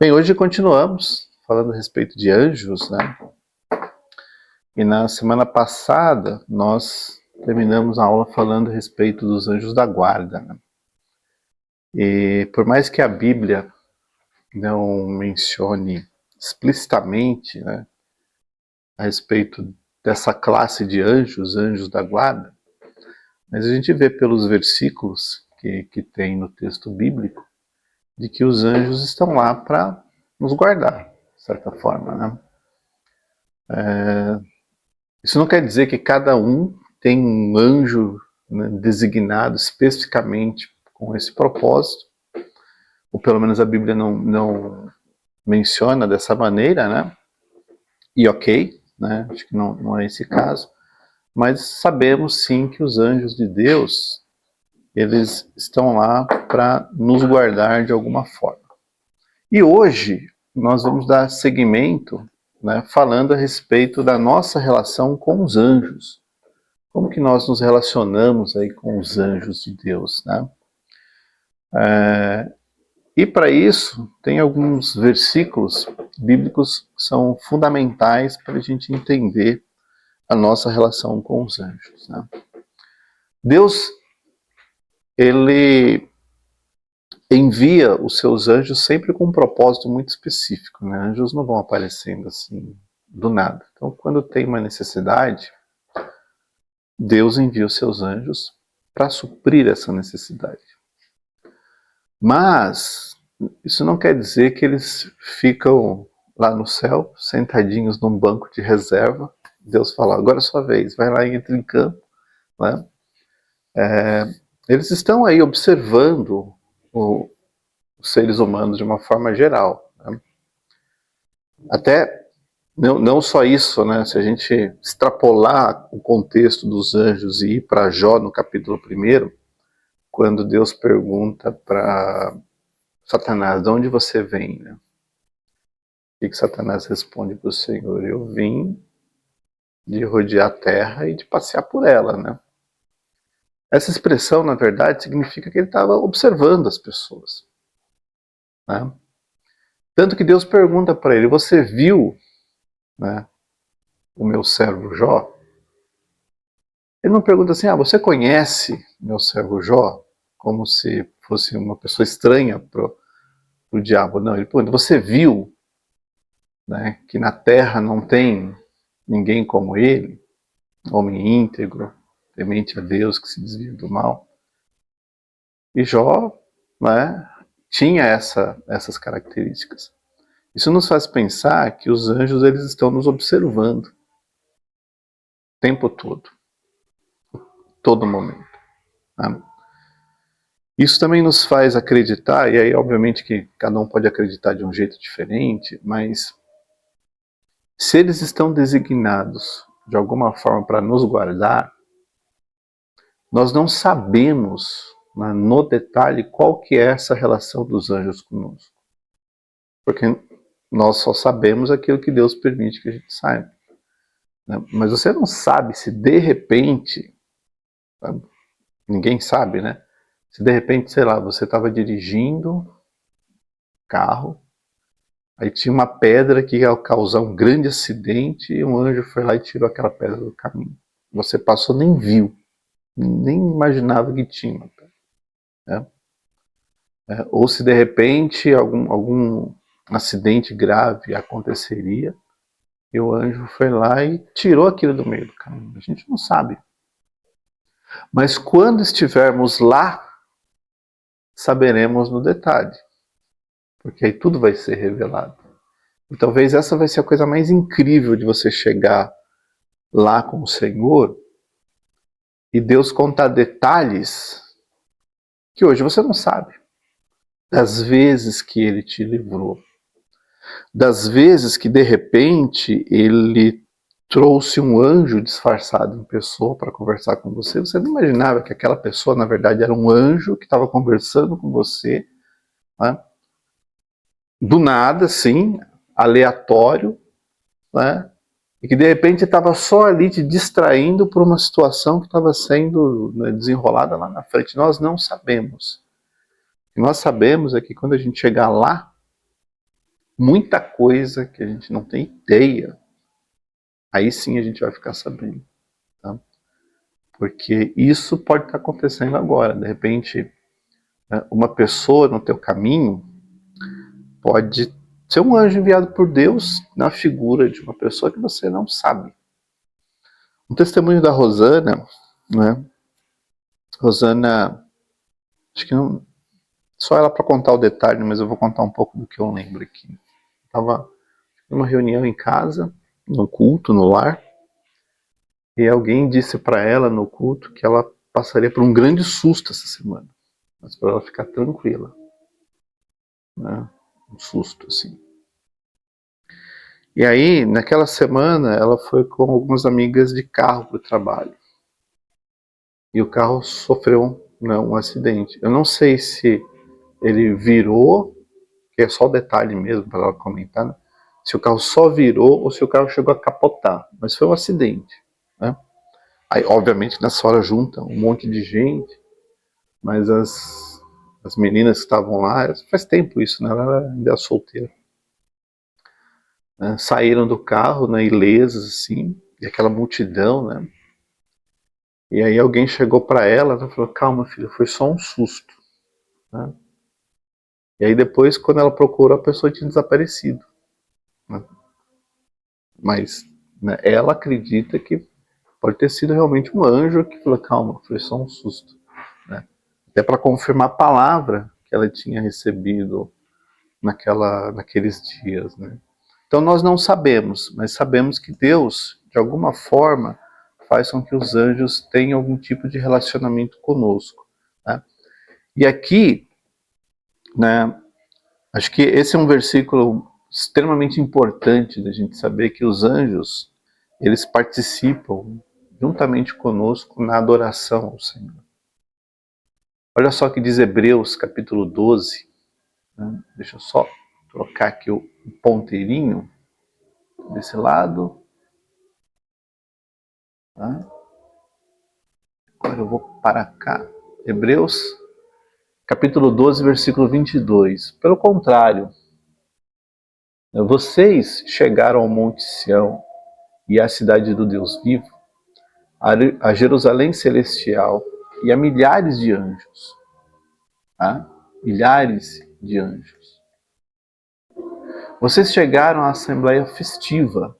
Bem, hoje continuamos falando a respeito de anjos, né? E na semana passada nós terminamos a aula falando a respeito dos anjos da guarda, né? E por mais que a Bíblia não mencione explicitamente, né, a respeito dessa classe de anjos, anjos da guarda, mas a gente vê pelos versículos que tem no texto bíblico de que os anjos estão lá para nos guardar, de certa forma, né? Isso não quer dizer que cada um tem um anjo, né, designado especificamente com esse propósito, ou pelo menos a Bíblia não menciona dessa maneira, né? E ok, né? Acho que não é esse caso. Mas sabemos sim que os anjos de Deus, eles estão lá para nos guardar de alguma forma. E hoje nós vamos dar seguimento, né, falando a respeito da nossa relação com os anjos. Como que nós nos relacionamos aí com os anjos de Deus, né? E para isso, tem alguns versículos bíblicos que são fundamentais para a gente entender a nossa relação com os anjos, né? Deus, ele envia os seus anjos sempre com um propósito muito específico, né? Anjos não vão aparecendo assim do nada. Então, quando tem uma necessidade, Deus envia os seus anjos para suprir essa necessidade. Mas isso não quer dizer que eles ficam lá no céu, sentadinhos num banco de reserva. Deus fala, agora é sua vez, vai lá e entra em campo, né? Eles estão aí observando os seres humanos de uma forma geral, né? Até não só isso, né? Se a gente extrapolar o contexto dos anjos e ir para Jó no capítulo 1, quando Deus pergunta para Satanás, de onde você vem, né? O que Satanás responde para o Senhor? Eu vim de rodear a terra e de passear por ela, né? Essa expressão, na verdade, significa que ele estava observando as pessoas, né? Tanto que Deus pergunta para ele, você viu, né, o meu servo Jó? Ele não pergunta assim, você conhece meu servo Jó? Como se fosse uma pessoa estranha para o diabo. Não, ele pergunta, você viu, né, que na terra não tem ninguém como ele? Homem íntegro, temente a Deus, que se desvia do mal. E Jó, né, tinha essas características. Isso nos faz pensar que os anjos, eles estão nos observando o tempo todo momento, né? Isso também nos faz acreditar, e aí obviamente que cada um pode acreditar de um jeito diferente, mas se eles estão designados de alguma forma para nos guardar, nós não sabemos, né, no detalhe qual que é essa relação dos anjos conosco. Porque nós só sabemos aquilo que Deus permite que a gente saiba, né? Mas você não sabe se de repente, sabe? Ninguém sabe, né? Se de repente, sei lá, você estava dirigindo carro, aí tinha uma pedra que ia causar um grande acidente e um anjo foi lá e tirou aquela pedra do caminho. Você passou, nem viu, nem imaginava que tinha, né? Ou se de repente algum acidente grave aconteceria e o anjo foi lá e tirou aquilo do meio do caminho. A gente não sabe. Mas quando estivermos lá, saberemos no detalhe, porque aí tudo vai ser revelado. E talvez essa vai ser a coisa mais incrível de você chegar lá com o Senhor e Deus contar detalhes que hoje você não sabe. Das vezes que Ele te livrou. Das vezes que de repente Ele trouxe um anjo disfarçado em pessoa para conversar com você. Você não imaginava que aquela pessoa na verdade era um anjo que estava conversando com você, né? Do nada, assim, aleatório, né? E que de repente estava só ali te distraindo por uma situação que estava sendo, né, desenrolada lá na frente. Nós não sabemos. O que nós sabemos é que quando a gente chegar lá, muita coisa que a gente não tem ideia, aí sim a gente vai ficar sabendo. Tá? Porque isso pode estar acontecendo agora. De repente, uma pessoa no teu caminho pode ser um anjo enviado por Deus na figura de uma pessoa que você não sabe. Um testemunho da Rosana, né? Rosana, acho que não, só ela para contar o detalhe, mas eu vou contar um pouco do que eu lembro aqui. Estava numa reunião em casa, no culto, no lar, e alguém disse para ela no culto que ela passaria por um grande susto essa semana, mas para ela ficar tranquila, né? Um susto assim. E aí, naquela semana, ela foi com algumas amigas de carro para o trabalho. E o carro sofreu, né, um acidente. Eu não sei se ele virou, que é só o detalhe mesmo para ela comentar, né? Se o carro só virou ou se o carro chegou a capotar. Mas foi um acidente, né? Aí, obviamente, nessa hora junta um monte de gente, mas as meninas que estavam lá, faz tempo isso, né? Ela ainda é solteira. Né? Saíram do carro, né, ilesas, assim, e aquela multidão, né? E aí alguém chegou para ela e falou, calma filha, foi só um susto. Né? E aí depois, quando ela procurou, a pessoa tinha desaparecido. Né? Mas, né, ela acredita que pode ter sido realmente um anjo que falou, calma, foi só um susto. Né? Até para confirmar a palavra que ela tinha recebido naqueles dias. Né? Então nós não sabemos, mas sabemos que Deus, de alguma forma, faz com que os anjos tenham algum tipo de relacionamento conosco. Né? E aqui, né, acho que esse é um versículo extremamente importante da gente saber que os anjos, eles participam juntamente conosco na adoração ao Senhor. Olha só o que diz Hebreus capítulo 12. Né? Deixa eu só trocar aqui o ponteirinho desse lado. Tá? Agora eu vou para cá. Hebreus capítulo 12, versículo 22. Pelo contrário, vocês chegaram ao Monte Sião e à cidade do Deus vivo, a Jerusalém celestial e a milhares de anjos. Tá? Milhares de anjos. Vocês chegaram à assembleia festiva,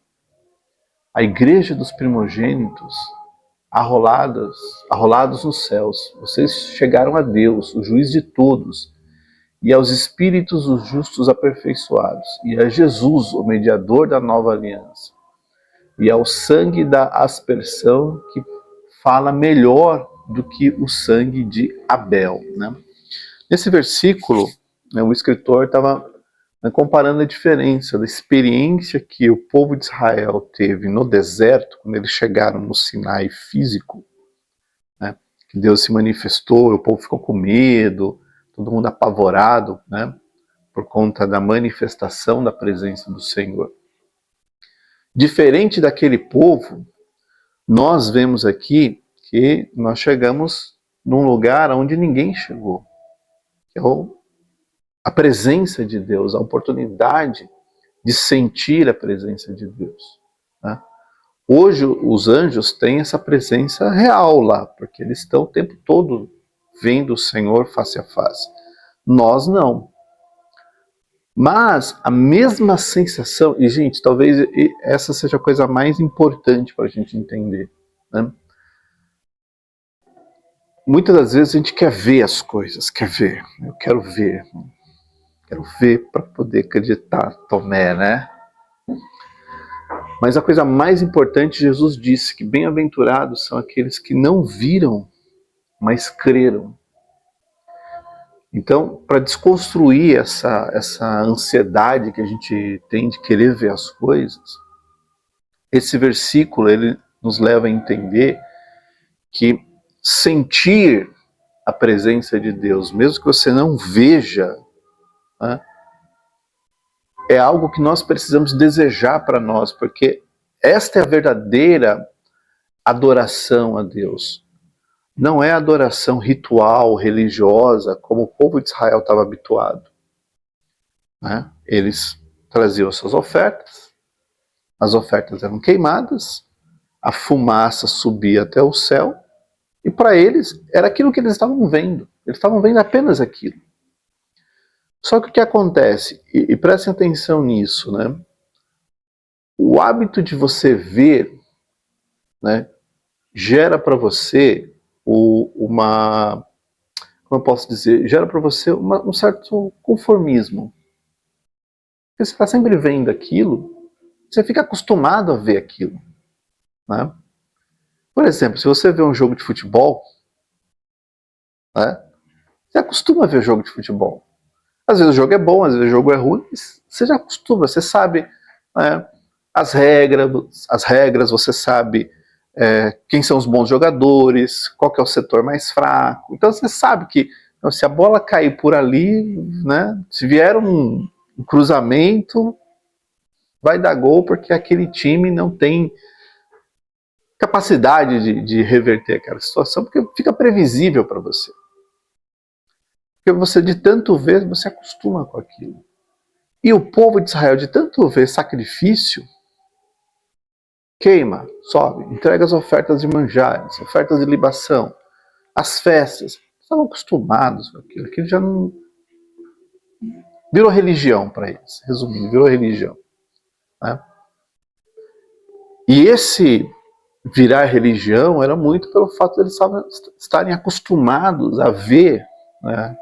à igreja dos primogênitos, arrolados nos céus. Vocês chegaram a Deus, o juiz de todos, e aos espíritos dos justos aperfeiçoados, e a Jesus, o mediador da nova aliança, e ao sangue da aspersão que fala melhor do que o sangue de Abel. Né? Nesse versículo, né, o escritor estava, né, comparando a diferença da experiência que o povo de Israel teve no deserto, quando eles chegaram no Sinai físico, né, que Deus se manifestou, o povo ficou com medo, todo mundo apavorado, né, por conta da manifestação da presença do Senhor. Diferente daquele povo, nós vemos aqui que nós chegamos num lugar onde ninguém chegou, que é a presença de Deus, a oportunidade de sentir a presença de Deus. Né? Hoje os anjos têm essa presença real lá, porque eles estão o tempo todo vendo o Senhor face a face. Nós não. Mas a mesma sensação, e gente, talvez essa seja a coisa mais importante para a gente entender. Né? Muitas das vezes a gente quer ver as coisas, quer ver, eu quero ver para poder acreditar, Tomé, né? Mas a coisa mais importante, Jesus disse que bem-aventurados são aqueles que não viram, mas creram. Então, para desconstruir essa ansiedade que a gente tem de querer ver as coisas, esse versículo ele nos leva a entender que sentir a presença de Deus, mesmo que você não veja, né, é algo que nós precisamos desejar para nós, porque esta é a verdadeira adoração a Deus. Não é adoração ritual, religiosa, como o povo de Israel estava habituado. Né? Eles traziam as suas ofertas, as ofertas eram queimadas, a fumaça subia até o céu, e para eles era aquilo que eles estavam vendo. Eles estavam vendo apenas aquilo. Só que o que acontece, e prestem atenção nisso, né? O hábito de você ver, né, gera para você uma, como eu posso dizer, gera para você um certo conformismo. Porque você está sempre vendo aquilo, você fica acostumado a ver aquilo, né? Por exemplo, se você vê um jogo de futebol, né, você acostuma a ver jogo de futebol. Às vezes o jogo é bom, às vezes o jogo é ruim, mas você já acostuma, você sabe, né, as regras, você sabe quem são os bons jogadores, qual que é o setor mais fraco. Então você sabe que se a bola cair por ali, né, se vier um cruzamento, vai dar gol porque aquele time não tem capacidade de reverter aquela situação, porque fica previsível para você. Porque você, de tanto ver, você acostuma com aquilo. E o povo de Israel, de tanto ver sacrifício, queima, sobe, entrega as ofertas de manjares, ofertas de libação, as festas. Estavam acostumados com aquilo. Aquilo já não... virou religião para eles. Resumindo, virou religião. Né? E esse virar religião era muito pelo fato de eles estarem acostumados a ver, né,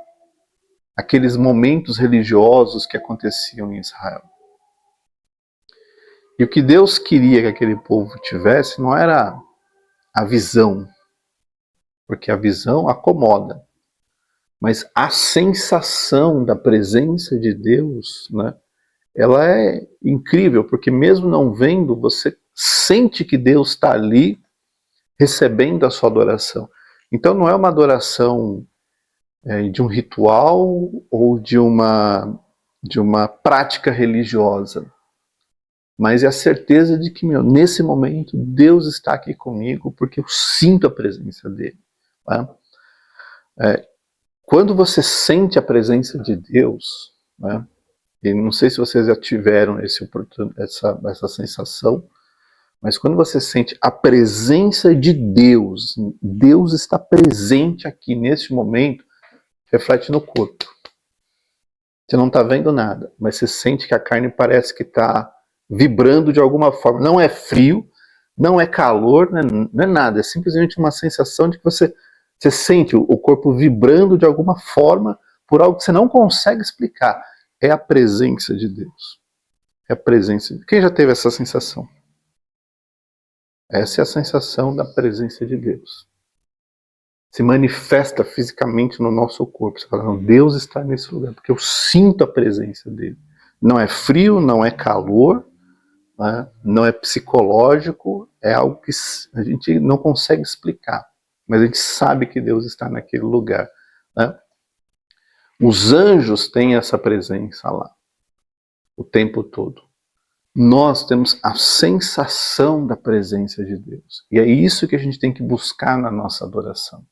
aqueles momentos religiosos que aconteciam em Israel. E o que Deus queria que aquele povo tivesse não era a visão, porque a visão acomoda, mas a sensação da presença de Deus, né, ela é incrível, porque mesmo não vendo, você sente que Deus está ali recebendo a sua adoração. Então não é uma adoração de um ritual ou de uma prática religiosa, mas é a certeza de que, nesse momento, Deus está aqui comigo porque eu sinto a presença dele. Né? Quando você sente a presença de Deus, né, e não sei se vocês já tiveram essa sensação, mas quando você sente a presença de Deus, Deus está presente aqui neste momento, reflete no corpo. Você não está vendo nada, mas você sente que a carne parece que está vibrando de alguma forma. Não é frio, não é calor, não é nada. É simplesmente uma sensação de que você sente o corpo vibrando de alguma forma por algo que você não consegue explicar. É a presença de Deus. É a presença. Quem já teve essa sensação? Essa é a sensação da presença de Deus. Se manifesta fisicamente no nosso corpo. Você fala, não, Deus está nesse lugar, porque eu sinto a presença dele. Não é frio, não é calor, né? Não é psicológico, é algo que a gente não consegue explicar, mas a gente sabe que Deus está naquele lugar. Né? Os anjos têm essa presença lá, o tempo todo. Nós temos a sensação da presença de Deus. E é isso que a gente tem que buscar na nossa adoração.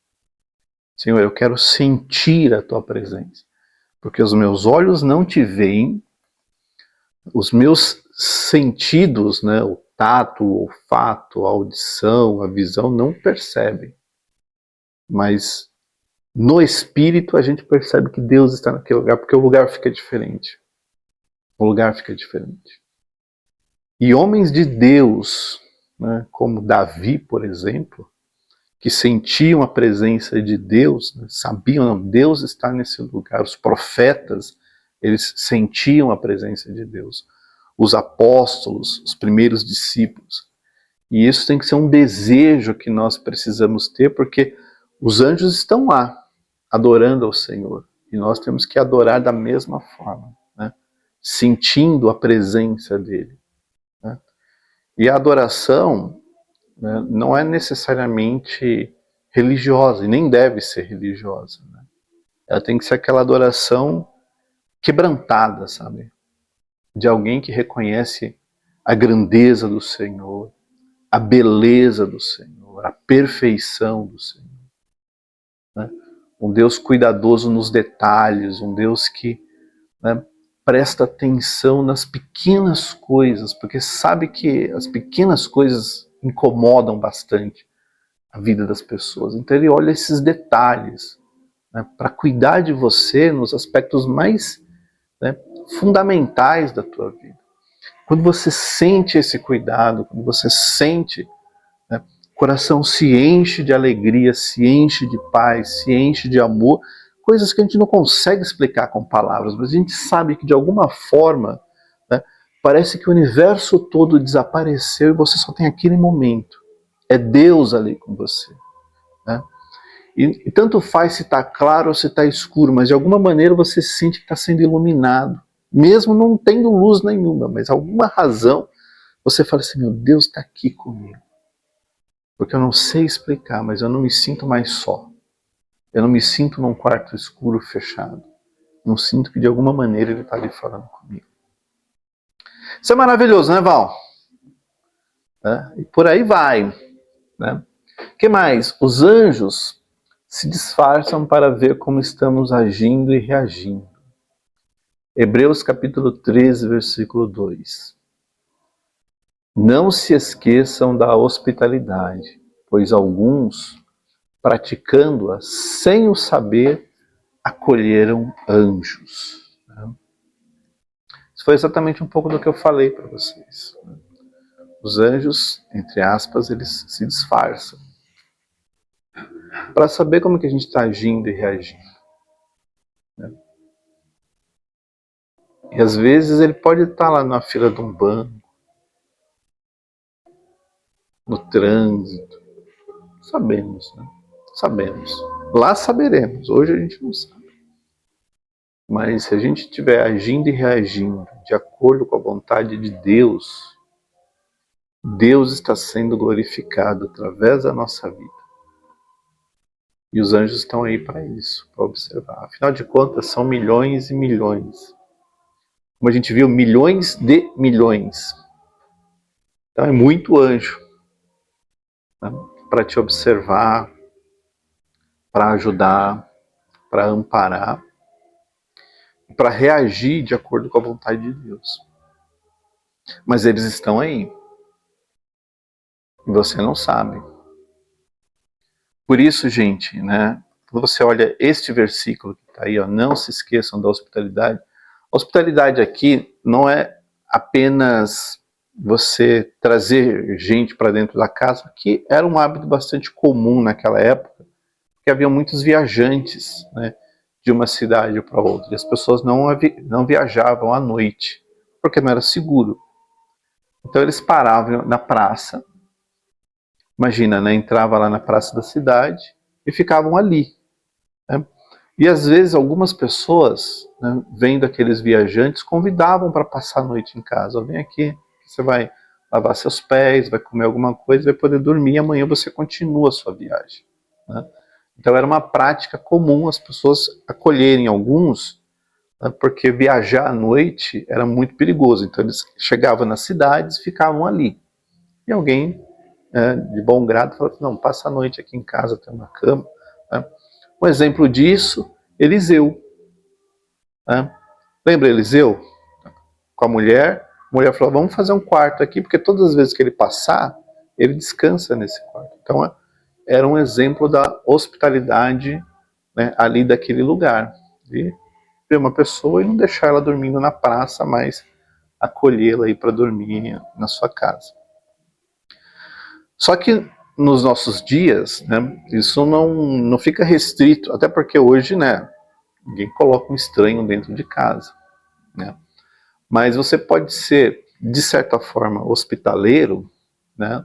Senhor, eu quero sentir a tua presença, porque os meus olhos não te veem, os meus sentidos, né, o tato, o olfato, a audição, a visão, não percebem. Mas no espírito a gente percebe que Deus está naquele lugar, porque o lugar fica diferente. O lugar fica diferente. E homens de Deus, né, como Davi, por exemplo, que sentiam a presença de Deus, né, sabiam, não, Deus está nesse lugar. Os profetas, eles sentiam a presença de Deus. Os apóstolos, os primeiros discípulos. E isso tem que ser um desejo que nós precisamos ter, porque os anjos estão lá, adorando ao Senhor. E nós temos que adorar da mesma forma, né? Sentindo a presença dele. Né? E a adoração, né, não é necessariamente religiosa, e nem deve ser religiosa. Né? Ela tem que ser aquela adoração quebrantada, sabe? De alguém que reconhece a grandeza do Senhor, a beleza do Senhor, a perfeição do Senhor. Né? Um Deus cuidadoso nos detalhes, um Deus que, né, presta atenção nas pequenas coisas, porque sabe que as pequenas coisas incomodam bastante a vida das pessoas. Então ele olha esses detalhes, né, para cuidar de você nos aspectos mais, né, fundamentais da tua vida. Quando você sente esse cuidado, quando você sente, né, o coração se enche de alegria, se enche de paz, se enche de amor, coisas que a gente não consegue explicar com palavras, mas a gente sabe que de alguma forma, né, parece que o universo todo desapareceu e você só tem aquele momento. É Deus ali com você, né? E tanto faz se está claro ou se está escuro, mas de alguma maneira você sente que está sendo iluminado, mesmo não tendo luz nenhuma, mas alguma razão você fala assim, meu Deus está aqui comigo. Porque eu não sei explicar, mas eu não me sinto mais só. Eu não me sinto num quarto escuro fechado. Não sinto que de alguma maneira ele está ali falando comigo. Isso é maravilhoso, né, Val? E por aí vai, né? O que mais? Os anjos se disfarçam para ver como estamos agindo e reagindo. Hebreus capítulo 13, versículo 2. Não se esqueçam da hospitalidade, pois alguns, praticando-a sem o saber, acolheram anjos. Isso foi exatamente um pouco do que eu falei para vocês. Os anjos, entre aspas, eles se disfarçam para saber como que a gente está agindo e reagindo. E às vezes ele pode estar lá na fila de um banco, no trânsito. Sabemos, né? Sabemos. Lá saberemos, hoje a gente não sabe. Mas se a gente estiver agindo e reagindo de acordo com a vontade de Deus, Deus está sendo glorificado através da nossa vida. E os anjos estão aí para isso, para observar. Afinal de contas, são milhões e milhões. Como a gente viu, milhões de milhões. Então é muito anjo, né, para te observar, para ajudar, para amparar, para reagir de acordo com a vontade de Deus. Mas eles estão aí. E você não sabe. Por isso, gente, né, quando você olha este versículo que está aí, ó, não se esqueçam da hospitalidade. A hospitalidade aqui não é apenas você trazer gente para dentro da casa, que era um hábito bastante comum naquela época, porque havia muitos viajantes, né, de uma cidade para outra. E as pessoas não viajavam à noite, porque não era seguro. Então eles paravam na praça, imagina, né, entrava lá na praça da cidade e ficavam ali, né? E às vezes algumas pessoas, né, vendo aqueles viajantes, convidavam para passar a noite em casa. Vem aqui, você vai lavar seus pés, vai comer alguma coisa, vai poder dormir e amanhã você continua a sua viagem, né? Então era uma prática comum as pessoas acolherem alguns, né, porque viajar à noite era muito perigoso. Então eles chegavam nas cidades e ficavam ali. E alguém, de bom grado, falou, não, passa a noite aqui em casa, tem uma cama, né? Um exemplo disso, Eliseu, né? Lembra Eliseu? Com a mulher falou, vamos fazer um quarto aqui, porque todas as vezes que ele passar, ele descansa nesse quarto. Então era um exemplo da hospitalidade, né, ali daquele lugar, de ver uma pessoa e não deixar ela dormindo na praça, mas acolhê-la aí para dormir na sua casa. Só que nos nossos dias, né, isso não fica restrito, até porque hoje, né, ninguém coloca um estranho dentro de casa, né? Mas você pode ser, de certa forma, hospitaleiro, né,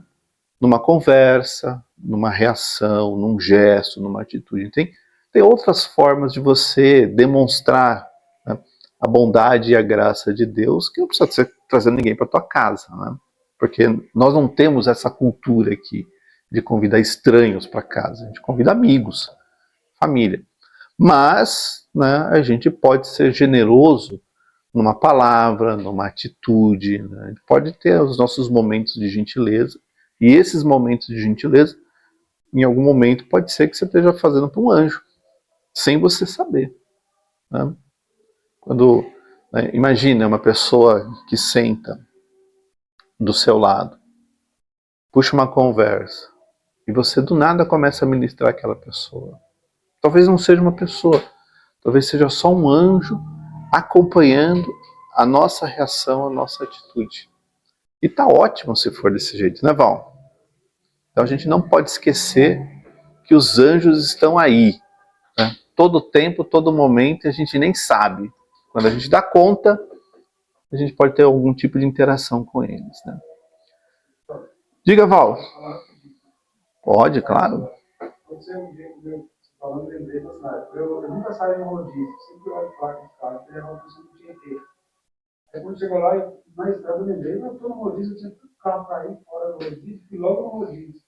numa conversa, numa reação, num gesto, numa atitude. Tem outras formas de você demonstrar, né, a bondade e a graça de Deus, que não precisa ser trazendo ninguém para tua casa, né? Porque nós não temos essa cultura aqui de convidar estranhos para casa. A gente convida amigos, família. Mas, né, a gente pode ser generoso numa palavra, numa atitude, né? A gente pode ter os nossos momentos de gentileza. E esses momentos de gentileza, em algum momento, pode ser que você esteja fazendo para um anjo, sem você saber, né? Quando Né? Imagina uma pessoa que senta do seu lado, puxa uma conversa, e você do nada começa a ministrar aquela pessoa. Talvez não seja uma pessoa, talvez seja só um anjo acompanhando a nossa reação, a nossa atitude. E tá ótimo se for desse jeito, né, Val? Então a gente não pode esquecer que os anjos estão aí, né? Todo tempo, todo momento, e a gente nem sabe. Quando a gente dá conta, a gente pode ter algum tipo de interação com eles, né? Diga, Val. Pode, claro. Falando, lembrei do cenário. Eu nunca saio no rodízio, sempre olho para o carro, porque é uma pessoa que tinha que ter. Aí quando chegou lá, na estrada eu lembrei, eu estou no rodízio, eu tinha tanto carro para ir fora do rodízio, fui logo no rodízio.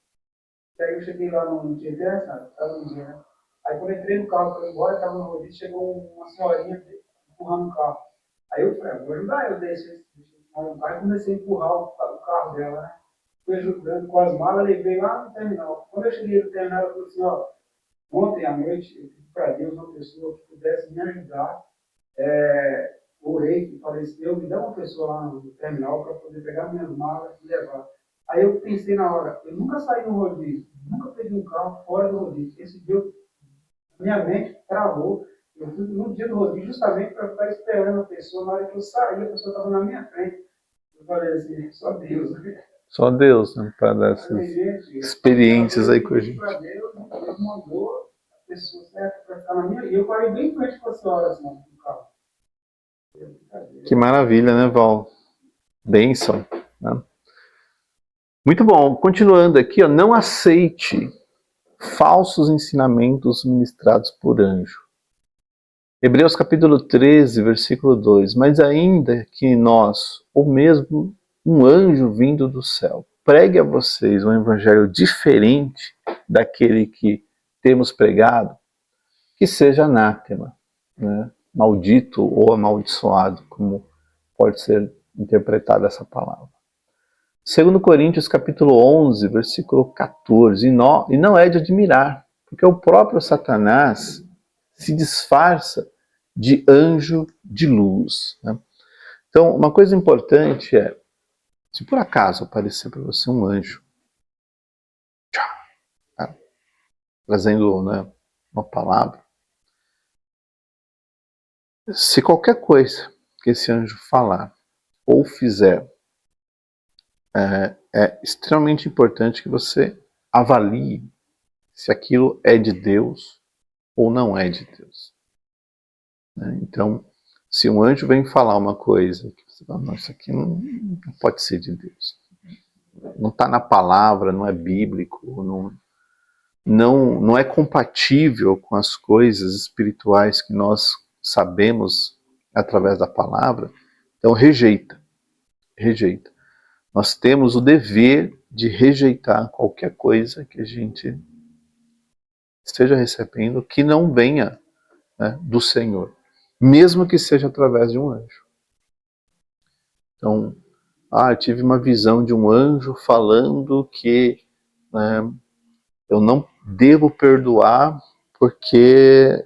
E aí eu cheguei lá no Tietê, sabe? Estava no dia, né? Aí quando eu entrei no carro para ir embora, estava no rodízio, chegou uma senhorinha empurrando o carro. Aí eu falei, vou ajudar eu descer no carro e comecei a empurrar o carro dela, né? Fui ajudando com as malas, levei lá no terminal. Quando eu cheguei no terminal, eu falei assim, ó, ontem à noite, eu pedi para Deus uma pessoa que pudesse me ajudar. Orei, falei assim, Deus, me dá uma pessoa lá no terminal para poder pegar minhas malas e levar. Aí eu pensei na hora, eu nunca saí no rodízio, nunca peguei um carro fora do rodízio. Esse dia, minha mente travou. Eu fui no dia do rodízio justamente para ficar esperando a pessoa. Na hora que eu saí, a pessoa estava na minha frente. Eu falei assim, só Deus. Só Deus, né, para dar essas experiências aí com a gente. Deus mandou a pessoa certa para ficar na minha. E eu parei bem em frente com a senhora, assim, no carro. Que maravilha, né, Val? Bênção, né? Muito bom. Continuando aqui, ó, não aceite falsos ensinamentos ministrados por anjo. Hebreus capítulo 13, versículo 2. Mas ainda que nós, ou mesmo um anjo vindo do céu, pregue a vocês um evangelho diferente daquele que temos pregado, que seja anátema, né? Maldito ou amaldiçoado, como pode ser interpretada essa palavra. 2 Coríntios capítulo 11, versículo 14. E não é de admirar, porque o próprio Satanás se disfarça de anjo de luz, né? Então, uma coisa importante é, se por acaso aparecer para você um anjo, trazendo, né, uma palavra, se qualquer coisa que esse anjo falar ou fizer, é extremamente importante que você avalie se aquilo é de Deus ou não é de Deus. Né? Então, se um anjo vem falar uma coisa, que você fala, não, isso aqui não pode ser de Deus. Não está na palavra, não é bíblico, não é compatível com as coisas espirituais que nós sabemos através da palavra, então rejeita. Nós temos o dever de rejeitar qualquer coisa que a gente esteja recebendo que não venha, né, do Senhor, mesmo que seja através de um anjo. Então, eu tive uma visão de um anjo falando que, né, eu não devo perdoar porque,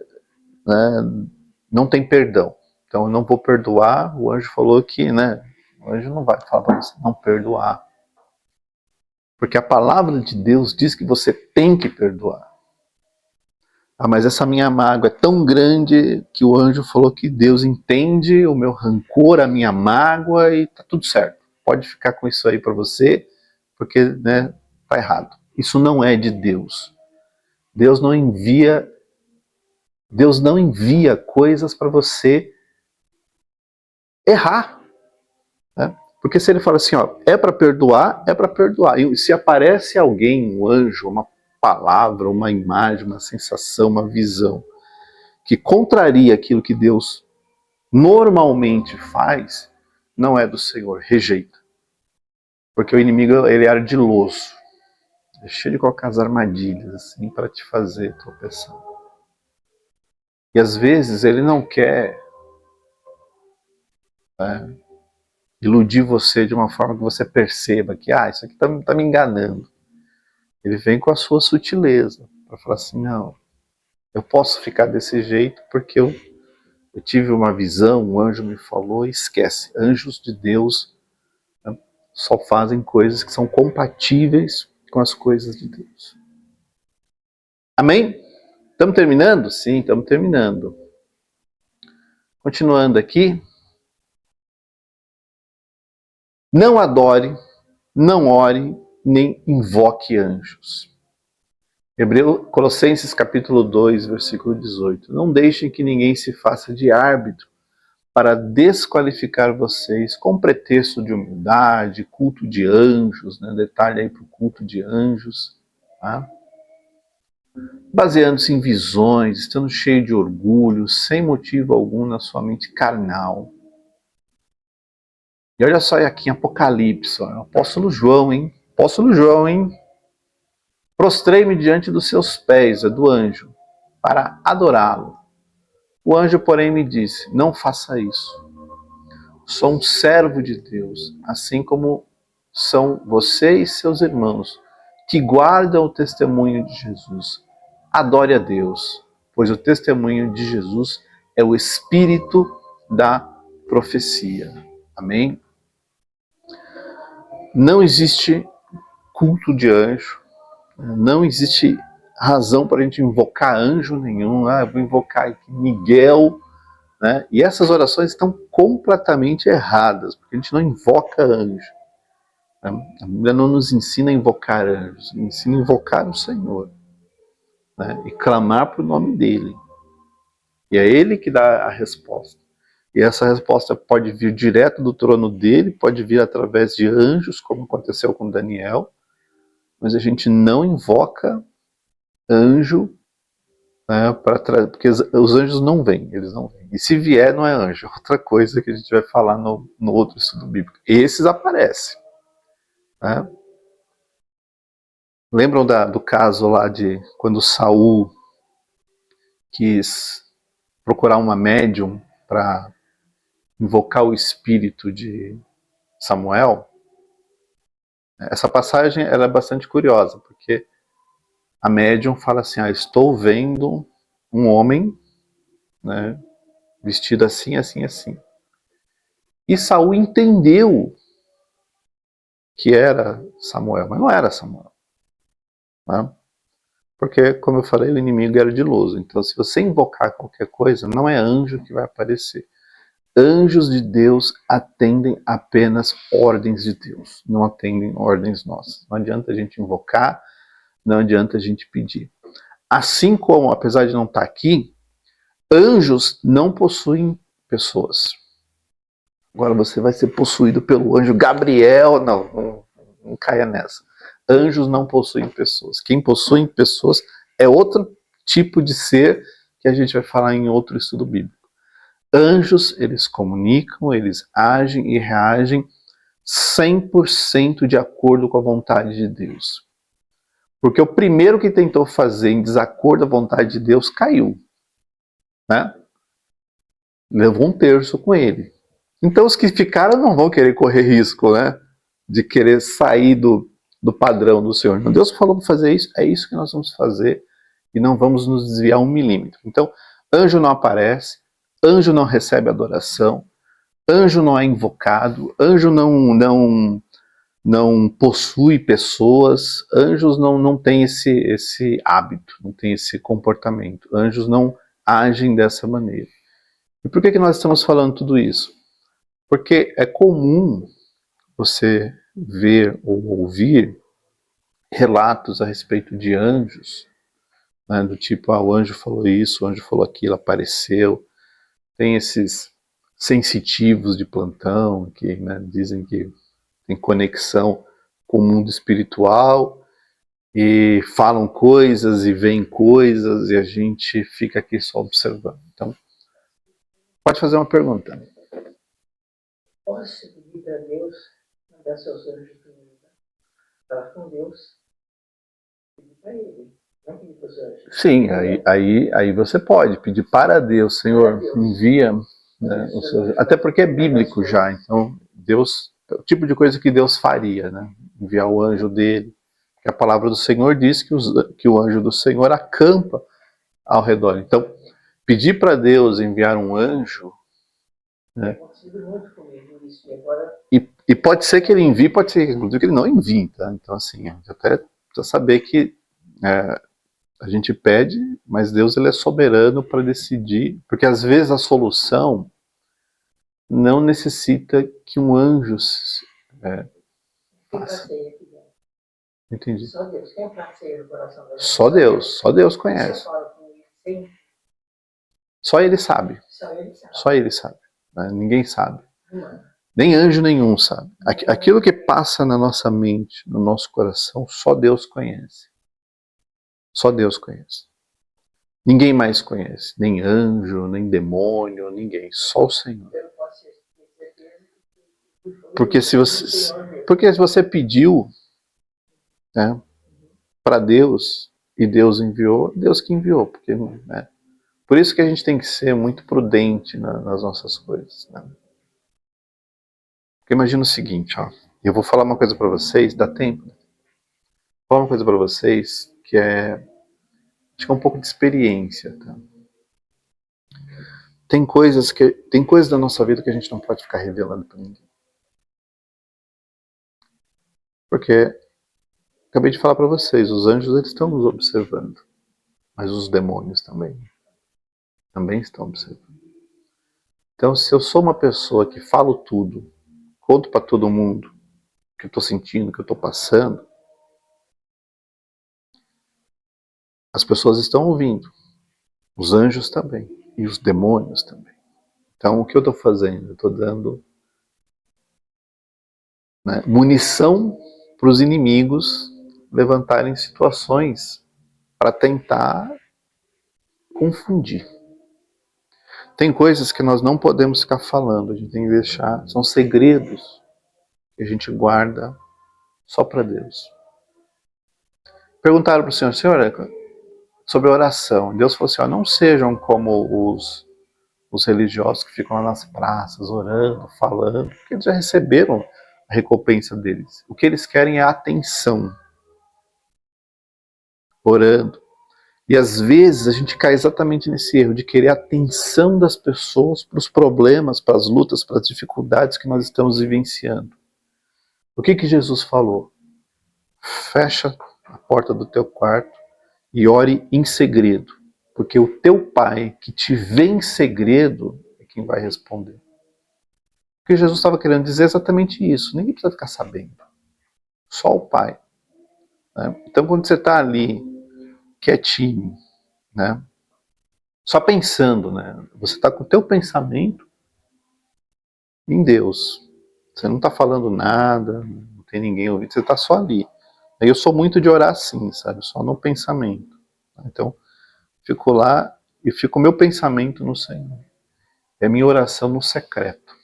né, não tem perdão. Então eu não vou perdoar. O anjo falou que, né, o anjo não vai falar para você não perdoar. Porque a palavra de Deus diz que você tem que perdoar. Mas essa minha mágoa é tão grande que o anjo falou que Deus entende o meu rancor, a minha mágoa e tá tudo certo. Pode ficar com isso aí para você, porque, né, tá errado. Isso não é de Deus. Deus não envia coisas para você errar, né? Porque se ele fala assim, ó, é para perdoar, é para perdoar. E se aparece alguém, um anjo, uma palavra, uma imagem, uma sensação, uma visão, que contraria aquilo que Deus normalmente faz, não é do Senhor, rejeita. Porque o inimigo, ele é ardiloso, é cheio de colocar as armadilhas assim para te fazer tropeçar. E às vezes ele não quer, né, iludir você de uma forma que você perceba que, isso aqui tá me enganando. Ele vem com a sua sutileza para falar assim, não, eu posso ficar desse jeito porque eu eu tive uma visão, um anjo me falou, esquece. Anjos de Deus, né, só fazem coisas que são compatíveis com as coisas de Deus. Amém? Estamos terminando? Sim, estamos terminando. Continuando aqui. Não adore, não ore, nem invoque anjos. Colossenses capítulo 2, versículo 18. Não deixem que ninguém se faça de árbitro para desqualificar vocês com pretexto de humildade, culto de anjos, né? Detalhe aí para o culto de anjos, tá? Baseando-se em visões, estando cheio de orgulho, sem motivo algum na sua mente carnal. E olha só aqui em Apocalipse, ó, apóstolo João, hein? Apóstolo João, hein? Prostrei-me diante dos seus pés, do anjo, para adorá-lo. O anjo, porém, me disse, não faça isso. Sou um servo de Deus, assim como são você e seus irmãos, que guardam o testemunho de Jesus. Adore a Deus, pois o testemunho de Jesus é o espírito da profecia. Amém? Não existe culto de anjo, não existe razão para a gente invocar anjo nenhum. Eu vou invocar Miguel, né? E essas orações estão completamente erradas, porque a gente não invoca anjo. A Bíblia não nos ensina a invocar anjos, nos ensina a invocar o Senhor, né? E clamar para o nome dele. E é ele que dá a resposta. E essa resposta pode vir direto do trono dele, pode vir através de anjos, como aconteceu com Daniel, mas a gente não invoca anjo, né, porque os anjos não vêm, eles não vêm. E se vier, não é anjo, é outra coisa que a gente vai falar no outro estudo bíblico. Esses aparecem. Né? Lembram do caso lá de quando Saul quis procurar uma médium para invocar o espírito de Samuel? Essa passagem ela é bastante curiosa, porque a médium fala assim, estou vendo um homem, né, vestido assim, assim, assim. E Saul entendeu que era Samuel, mas não era Samuel. Né? Porque, como eu falei, o inimigo era ardiloso. Então, se você invocar qualquer coisa, não é anjo que vai aparecer. Anjos de Deus atendem apenas ordens de Deus, não atendem ordens nossas. Não adianta a gente invocar, não adianta a gente pedir. Assim como, apesar de não estar aqui, anjos não possuem pessoas. Agora você vai ser possuído pelo anjo Gabriel. Não caia nessa. Anjos não possuem pessoas. Quem possui pessoas é outro tipo de ser que a gente vai falar em outro estudo bíblico. Anjos, eles comunicam, eles agem e reagem 100% de acordo com a vontade de Deus. Porque o primeiro que tentou fazer em desacordo à vontade de Deus caiu. Né? Levou um terço com ele. Então os que ficaram não vão querer correr risco, né? De querer sair do padrão do Senhor. Então, Deus falou para fazer isso, é isso que nós vamos fazer e não vamos nos desviar 1 milímetro. Então, anjo não aparece, anjo não recebe adoração, anjo não é invocado, anjo não possui pessoas, anjos não têm esse hábito, não têm esse comportamento, anjos não agem dessa maneira. E por que nós estamos falando tudo isso? Porque é comum você ver ou ouvir relatos a respeito de anjos, né, do tipo, o anjo falou isso, o anjo falou aquilo, apareceu. Tem esses sensitivos de plantão que, né, dizem que tem conexão com o mundo espiritual e falam coisas e veem coisas e a gente fica aqui só observando. Então, pode fazer uma pergunta. Posso pedir para Deus mandar seus anjos para mim? Falar com Deus, pedir para Ele, não pedir para os anjos. Sim, aí você pode pedir para Deus, Senhor, envia, né, os seus... Até porque é bíblico já, então Deus, o tipo de coisa que Deus faria, né? Enviar o anjo dele. Porque a palavra do Senhor diz que o anjo do Senhor acampa ao redor. Então, pedir para Deus enviar um anjo, né? Acontecido muito comigo isso. E agora, E pode ser que ele envie, pode ser inclusive que ele não envie, tá? Então assim, a gente até precisa saber que a gente pede, mas Deus ele é soberano para decidir, porque às vezes a solução não necessita que um anjo quem faça. praceia aqui dentro? Entendi. Só Deus. Quem praceia no coração da gente? Só Deus Você conhece. fala com ele sem, Só ele sabe. só ele sabe. Só ele sabe. Né? Ninguém sabe. Mano, Nem anjo nenhum sabe. Aquilo que passa na nossa mente, no nosso coração, só Deus conhece. Só Deus conhece. Ninguém mais conhece. Nem anjo, nem demônio, ninguém. Só o Senhor. eu posso ter certeza que Porque se você pediu, né, para Deus e Deus enviou, Deus que enviou. Porque, né, por isso que a gente tem que ser muito prudente nas nossas coisas. Né? Porque imagina o seguinte, ó, eu vou falar uma coisa para vocês, dá tempo? Vou falar uma coisa para vocês que acho que é um pouco de experiência. Tá? Tem coisas da nossa vida que a gente não pode ficar revelando para ninguém. Porque acabei de falar para vocês, os anjos eles estão nos observando, mas os demônios também estão observando. Então, se eu sou uma pessoa que falo tudo, conto para todo mundo o que eu estou sentindo, o que eu estou passando, as pessoas estão ouvindo, os anjos também, e os demônios também. Então, o que eu estou fazendo? Eu estou dando, né, munição para os inimigos levantarem situações para tentar confundir. Tem coisas que nós não podemos ficar falando, a gente tem que deixar, são segredos que a gente guarda só para Deus. Perguntaram para o Senhor, sobre oração. Deus falou assim, não sejam como os religiosos que ficam lá nas praças, orando, falando, porque eles já receberam a recompensa deles. O que eles querem é atenção, orando. E às vezes a gente cai exatamente nesse erro de querer a atenção das pessoas para os problemas, para as lutas, para as dificuldades que nós estamos vivenciando. O que Jesus falou? Fecha a porta do teu quarto e ore em segredo, porque o teu Pai que te vê em segredo é quem vai responder. Porque Jesus estava querendo dizer exatamente isso. Ninguém precisa ficar sabendo. Só o Pai. Né? Então quando você está ali, quietinho, né? Só pensando, né? Você está com o teu pensamento em Deus. Você não está falando nada, não tem ninguém ouvindo, você está só ali. Eu sou muito de orar assim, sabe? Só no pensamento. Então, fico lá e fico o meu pensamento no Senhor. É a minha oração no secreto,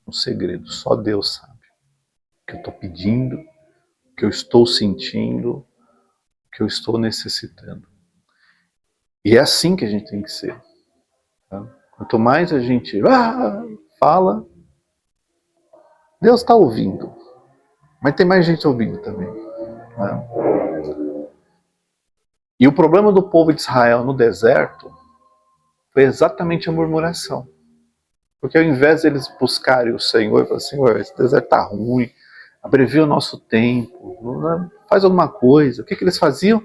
no segredo. Só Deus sabe o que eu estou pedindo, o que eu estou sentindo, o que eu estou necessitando. E é assim que a gente tem que ser. Tá? Quanto mais a gente fala, Deus está ouvindo. Mas tem mais gente ouvindo também. Né? E o problema do povo de Israel no deserto foi exatamente a murmuração. Porque ao invés de eles buscarem o Senhor e falarem, Senhor, esse deserto está ruim, abrevia o nosso tempo, faz alguma coisa. O que eles faziam?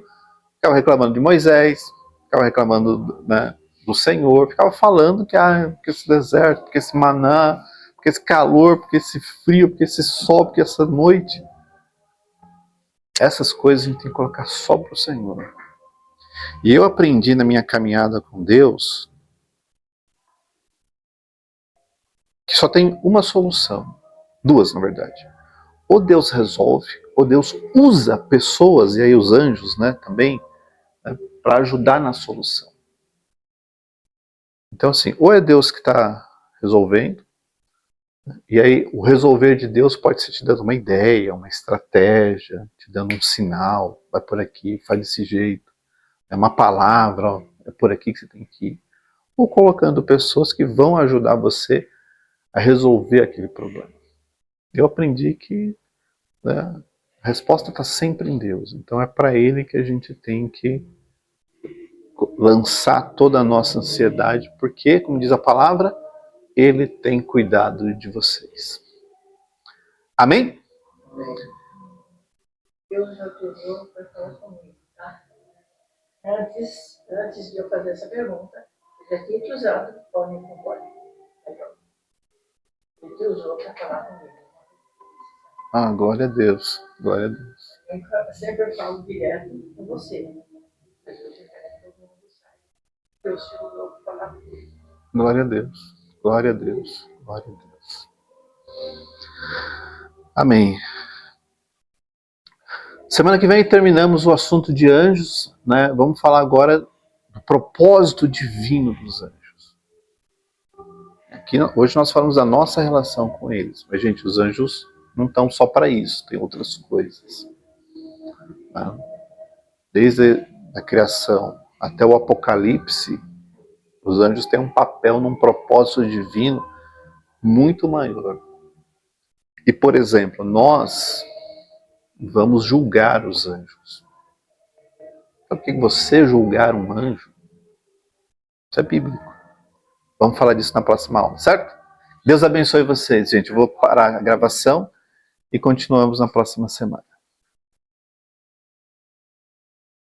Ficavam reclamando de Moisés, ficavam reclamando, né, do Senhor, ficavam falando que esse deserto, porque esse maná, porque esse calor, porque esse frio, porque esse sol, porque essa noite. Essas coisas a gente tem que colocar só para o Senhor. E eu aprendi na minha caminhada com Deus que só tem uma solução. Duas, na verdade. Ou Deus resolve, ou Deus usa pessoas, e aí os anjos, né, também, né, para ajudar na solução. Então assim, ou é Deus que está resolvendo, e aí o resolver de Deus pode ser te dando uma ideia, uma estratégia, te dando um sinal, vai por aqui, faz desse jeito. É uma palavra, ó, é por aqui que você tem que ir. Ou colocando pessoas que vão ajudar você a resolver aquele problema. Eu aprendi que, né, a resposta está sempre em Deus. Então é para Ele que a gente tem que lançar toda a nossa ansiedade, porque, como diz a palavra, Ele tem cuidado de vocês. Amém? Deus já te usou para falar comigo, tá? Antes de eu fazer essa pergunta, eu já tinha te usado, pode concordar. Ele te usou para falar comigo. Ah, glória a Deus, glória a Deus. Eu sempre falo direto com você, mas eu quero que todo mundo saiba. Deus te usou para falar comigo. Glória a Deus, glória a Deus, glória a Deus. Amém. Semana que vem terminamos o assunto de anjos, né? Vamos falar agora do propósito divino dos anjos. Aqui, hoje nós falamos da nossa relação com eles, mas, gente, os anjos não estão só para isso, tem outras coisas. Tá? Desde a criação até o Apocalipse, os anjos têm um papel num propósito divino muito maior. E, por exemplo, nós vamos julgar os anjos. Sabe o que você julgar um anjo? Isso é bíblico. Vamos falar disso na próxima aula, certo? Deus abençoe vocês, gente. Eu vou parar a gravação e continuamos na próxima semana.